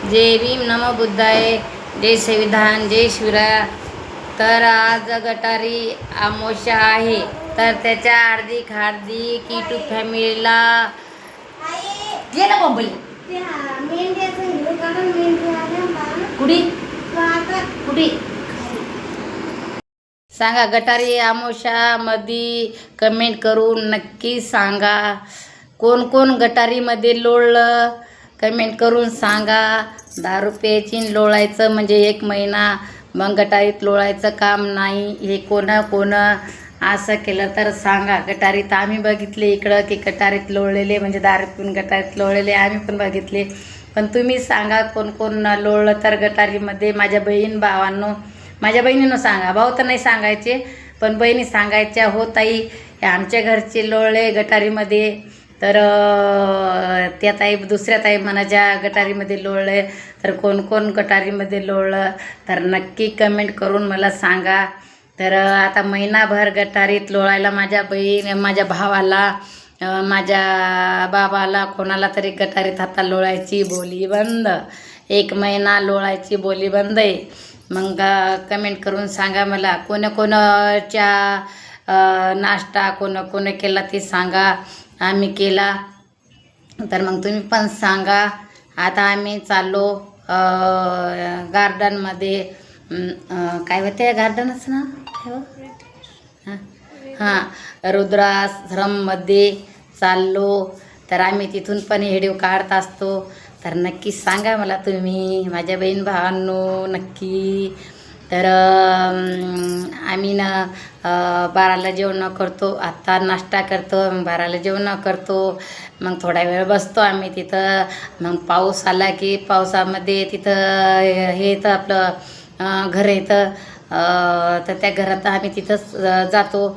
जय भीम, नमो बुद्धाय, जय संविधान, जय शिवराय. तर आज गटारी अमावस्या आहे, तर त्याच्या हार्दिक हार्दिक यूट्यूब फॅमिलीला गेला बॉम्बली कुडी कुडी सांगा. गटारी अमावस्या मध्ये कमेंट करून नक्की सांगा कोण कोण गटारीमध्ये लोळलं. कमेंट करून सांगा. दारू प्यायची लोळायचं म्हणजे 1 महिना, मग गटारीत लोळायचं काम नाही. हे कोण असं केलं तर सांगा. गटारीत आम्ही बघितले इकडं की गटारीत लोळलेले म्हणजे दारू पिऊन गटारीत लोळलेले आम्ही पण बघितले. पण तुम्ही सांगा कोण कोण लोळलं तर गटारीमध्ये. माझ्या भावांनो, माझ्या बहिणीनं सांगा. भाऊ तर नाही सांगायचे, पण बहिणी सांगायच्या. हो ताई, आमच्या घरचे लोळले गटारीमध्ये. तर त्या ताई दुसऱ्या ताई म्हणाच्या गटारीमध्ये लोळले. तर कोण कोण गटारीमध्ये लोळलं तर नक्की कमेंट करून मला सांगा. तर आता महिनाभर गटारीत लोळायला माझ्या भावाला, माझ्या बाबाला, कोणाला तरी गटारीत आता लोळायची बोली बंद. 1 महिना लोळायची बोली बंद आहे. मग कमेंट करून सांगा मला कोणाच्या नाश्ता कोण केला ते सांगा. आम्ही केला तर मग तुम्ही पण सांगा. आता आम्ही चाललो गार्डनमध्ये. काय होते गार्डनच ना हां रुद्राश्रममध्ये चाललो. तर आम्ही तिथून पण व्हिडिओ काढत असतो. तर नक्की सांगा मला तुम्ही, माझ्या बहीण भावांनो, नक्की. तर आम्ही ना 12ला जेवण करतो. आत्ता नाश्ता करतो, मग 12ला जेवण करतो. मग थोडा वेळ बसतो आम्ही तिथं. मग पाऊस आला की पावसामध्ये तिथं हे येतं आपलं घर येतं. तर त्या घरात आम्ही तिथंच जातो.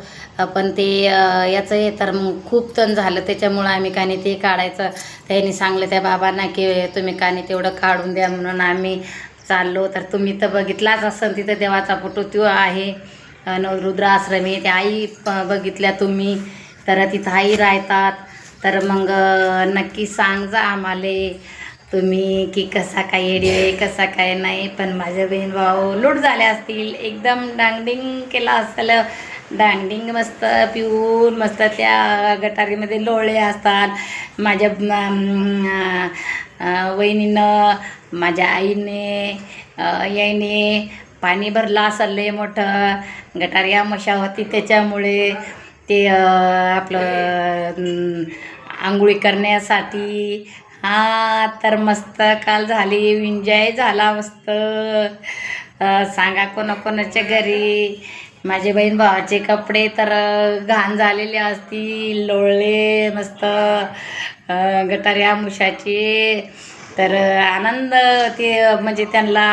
पण ते याचं हे तर मग खूप तण झालं, त्याच्यामुळं आम्ही कानी ते काढायचं. त्यांनी सांगलं त्या बाबांना की तुम्ही कानी तेवढं काढून द्या म्हणून आम्ही चाललो. तर तुम्ही तर बघितलाच असेल, तिथं देवाचा फोटो तो आहे. रुद्राश्रम आहे. त्या आई बघितल्या तुम्ही. तर तिथं आई राहतात. तर मग नक्की सांग जा आम्हाला तुम्ही की कसा काय एडिओ आहे, कसा काय नाही. पण माझे बहीण भाऊ लूट झाले असतील, एकदम डांगडिंग केला असेल. डांगडिंग मस्त पिऊन मस्त त्या गटारीमध्ये लोळले असतात. माझ्या वहिनीनं, माझ्या आईने, याईने पाणी भरलं असेल लय मोठं. गटारी अमावस्या होती त्याच्यामुळे ते आपलं आंघोळी करण्यासाठी. तर मस्त काल झाली, एन्जॉय झाला मस्त. सांगा कोणाच्या घरी माझे बहीण भावाचे कपडे तर घाण झालेले असतील, लोळले मस्त गटारी अमावस्याचे. तर आनंद ते म्हणजे त्यांना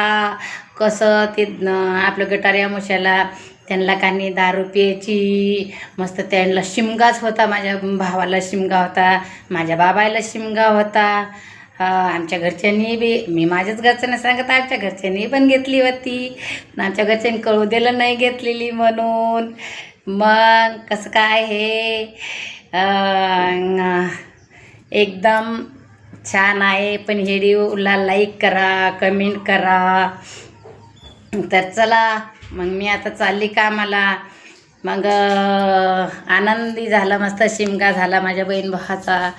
कसं ते आपलं गटारी अमावस्याला त्यांना काही दारू प्यायची मस्त. त्यांना शिमगाच होता. माझ्या भावाला शिमगा होता, माझ्या बाबाला शिमगा होता. आमच्या घरच्यांनी बी, मी माझ्याच घरच्यांना सांगत, आमच्या घरच्यांनी पण घेतली होती. पण आमच्या घरच्यांनी कळू दिलं नाही घेतलेली म्हणून. मग कसं काय हे एकदम छान आहे. पण व्हिडिओला लाईक करा, कमेंट करा. तर चला मग मी आता चालली कामाला. मग आनंदी झाला, मस्त शिमगा झाला माझ्या बहीण भावाचा.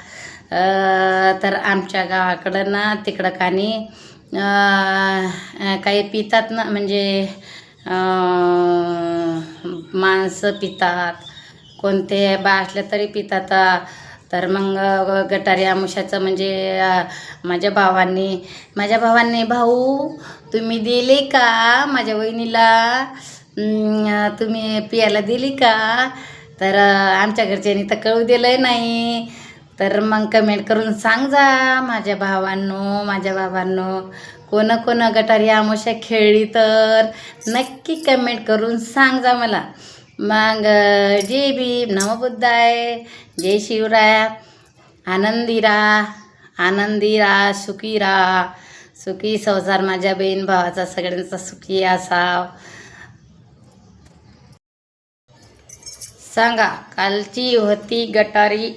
तर आमच्या गावाकडं ना तिकडं काही पितात ना, म्हणजे माणसं पितात, कोणते असले तरी पितात. तर मग गटारी अमावस्याचं म्हणजे माझ्या भावांनी भाऊ तुम्ही दिले का माझ्या वहिनीला, तुम्ही पियाला दिली का. तर आमच्या घरच्यांनी तर कळू दिलं नाही. तर मग कमेंट करून सांग जा माझ्या बाबांनो कोण गटारी अमावस्या खेळली तर नक्की कमेंट करून सांग जा मला. मग जय भीम, नमो बुद्धाय, जय शिवराय. आनंदी राहा, सुखी राहा. सुखी संसार माझ्या बहीण भावाचा सगळ्यांचा सुखी असाव. सांगा कालची होती गटारी